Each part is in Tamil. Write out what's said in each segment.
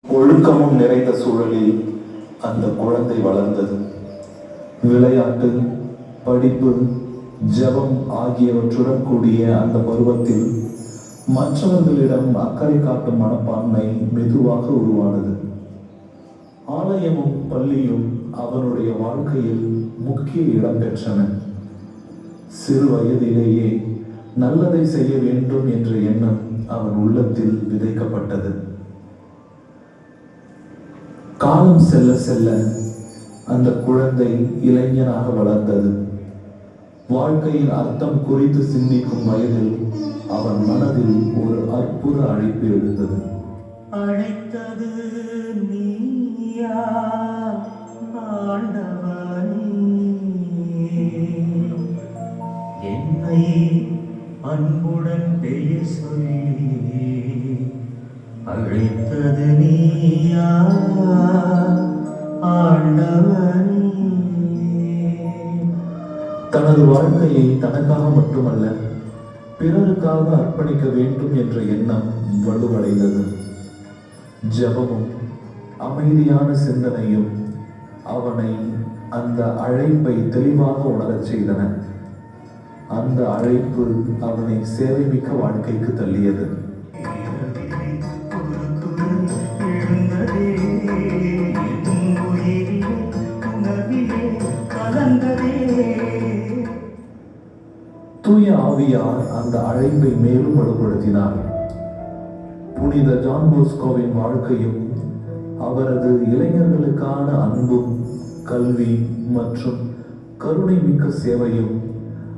ஒழுக்கமும் நிறைந்த சூழலில் அந்த குழந்தை வளர்ந்தது. விளையாட்டு, படிப்பு, ஜெபம் ஆகியவற்றுடன் கூடிய அந்த பருவத்தில் மற்றவர்களிடம் அக்கறை காட்டும் மனப்பான்மை மெதுவாக உருவானது. ஆலயமும் பள்ளியும் அவனுடைய வாழ்க்கையில் முக்கிய இடம் பெற்றன. சிறு வயதிலேயே நல்லதை செய்ய வேண்டும் என்ற எண்ணம் அவன் உள்ளத்தில் விதைக்கப்பட்டது. காலம் செல்ல செல்ல அந்த குழந்தை இளைஞனாக வளர்ந்தது. வாழ்க்கையின் அர்த்தம் குறித்து சிந்திக்கும் வயதில் அவன் மனதில் ஒரு அற்புத அழைப்பு எழுந்தது. அழைத்தது நீயா ஆண்டவனே, என்னை அன்புடன் பெயர் சொல்லி அழைத்தது நீயா ஆண்டவனே. தனது வாழ்க்கையை தனக்காக மட்டுமல்ல பிறருக்காக அர்ப்பணிக்க வேண்டும் என்ற எண்ணம் வலுவடைந்தது. ஜெபமும் அமைதியான சிந்தனையும் அவனை அந்த அழைப்பை தெளிவாக உணரச் செய்தன. அந்த அழைப்பு அவனை சேவைமிக்க வாழ்க்கைக்கு தள்ளியது. தூய ஆவியார் அந்த அழைப்பை மேலும் வலுப்படுத்தினார். புனித ஜான் போஸ்கோவின் வாழ்க்கையும் அவரது இளைஞர்களுக்கான அன்பும், கல்வி மற்றும் கருணை மிக்க சேவையும்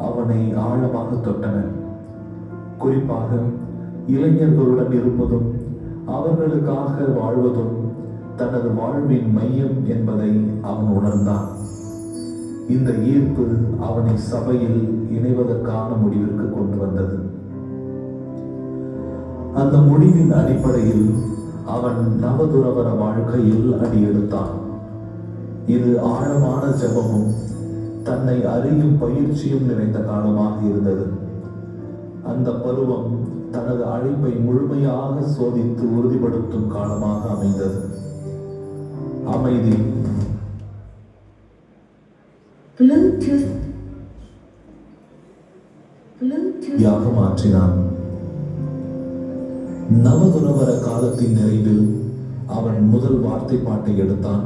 அவனை ஆழமாக தொட்டன. குறிப்பாக இளைஞர்களுடன் இருப்பதும் அவர்களுக்காக வாழ்வதும் தனது வாழ்வின் மையம் என்பதை அவன் உணர்ந்தான். இந்த ஈர்ப்பு அவனை சபையில் இணைவதற்கான முடிவிற்கு கொண்டு வந்தது. அந்த முடிவின் அடிப்படையில் அவன் நவதுறவர வாழ்க்கையில் அடியெடுத்தான். இது ஆழமான ஜெபமும் தன்னை அறியும் பயிற்சியும் நிறைந்த காலமாக இருந்தது. அந்த பருவம் தனது அழைப்பை முழுமையாக சோதித்து உறுதிப்படுத்தும் காலமாக அமைந்தது. அமைதி, யாக மாற்றினான். நவதுறவர காலத்தின் நிறைவில் அவன் முதல் வார்த்தை பாட்டை எடுத்தான்.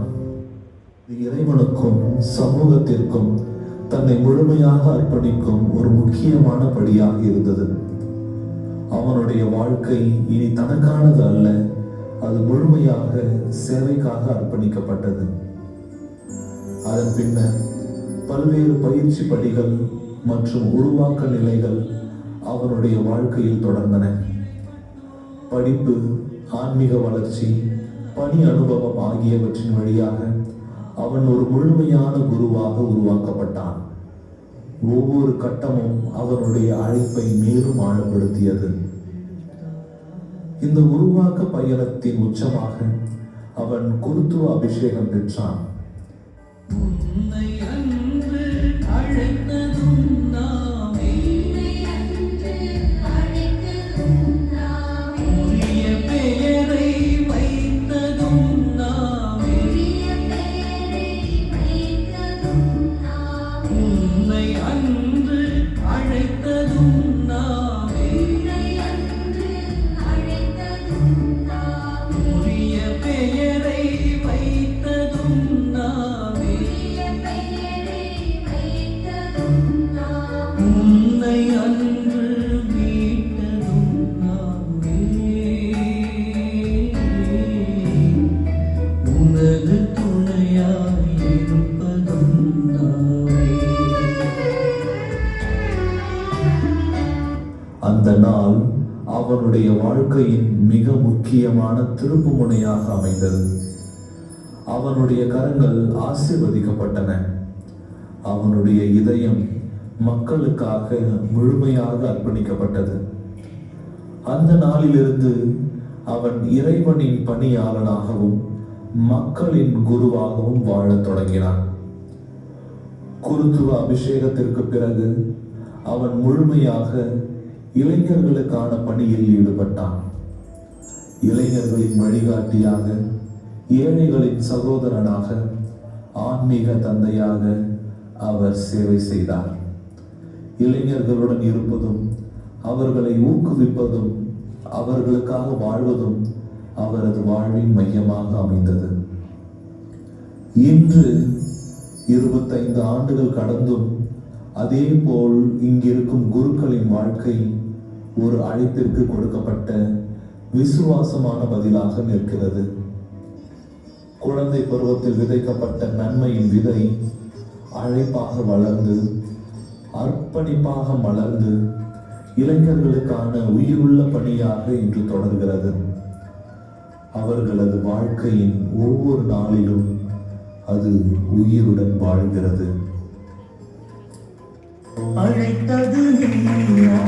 இறைவனுக்கும் சமூகத்திற்கும் தன்னை முழுமையாக அர்ப்பணிக்கும் ஒரு முக்கியமான படியாக இருந்தது. அவனுடைய வாழ்க்கை இனி தனக்கானது அல்ல, அது முழுமையாக சேவைக்காக அர்ப்பணிக்கப்பட்டது. அதன் பின்னர் பல்வேறு பயிற்சி படிகள் மற்றும் உருவாக்க நிலைகள் அவனுடைய வாழ்க்கையில் தொடர்ந்தன. படிப்பு, ஆன்மீக வளர்ச்சி, பணி அனுபவம் ஆகியவற்றின் வழியாக அவன் ஒரு முழுமையான குருவாக உருவாக்கப்பட்டான். ஒவ்வொரு கட்டமும் அவனுடைய அழைப்பை மேலும் ஆழப்படுத்தியது. இந்த உருவாக்க பயணத்தின் உச்சமாக அவன் குருத்துவ அபிஷேகம் பெற்றான். அந்த நாள் அவனுடைய வாழ்க்கையின் மிக முக்கியமான திருப்பு முனையாக அமைந்தது. அவனுடைய கரங்கள் ஆசீர்வதிக்கப்பட்டன. அவனுடைய இதயம் மக்களுக்காக முழுமையாக அர்ப்பணிக்கப்பட்டது. அந்த நாளிலிருந்து அவன் இறைவனின் பணியாளனாகவும் மக்களின் குருவாகவும் வாழத் தொடங்கினான். குருத்துவ அபிஷேகத்திற்கு பிறகு அவன் முழுமையாக இளைஞர்களுக்கான பணியில் ஈடுபட்டான். இளைஞர்களின் வழிகாட்டியாக, ஏழைகளின் சகோதரனாக, ஆன்மீக தந்தையாக அவர் சேவை செய்தார். இளைஞர்களுடன் இருப்பதும், அவர்களை ஊக்குவிப்பதும், அவர்களுக்காக வாழ்வதும் அவரது வாழ்வின் மையமாக அமைந்தது. இன்று 25 ஆண்டுகள் கடந்தும் அதே போல் இங்கிருக்கும் குருக்களின் வாழ்க்கை ஒரு அழைப்பிற்கு கொடுக்கப்பட்ட விசுவாசமான பதிலாக நிற்கிறது. குழந்தை பருவத்தில் விதைக்கப்பட்ட நன்மையின் விதை அழைப்பாக வளர்ந்து, அர்ப்பணிப்பாக மலர்ந்து, இளைஞர்களுக்கான உயிருள்ள பணியாக இன்று தொடர்கிறது. அவர்களது வாழ்க்கையின் ஒவ்வொரு நாளிலும் அது உயிருடன் வாழ்கிறது. அழைத்தது நீயா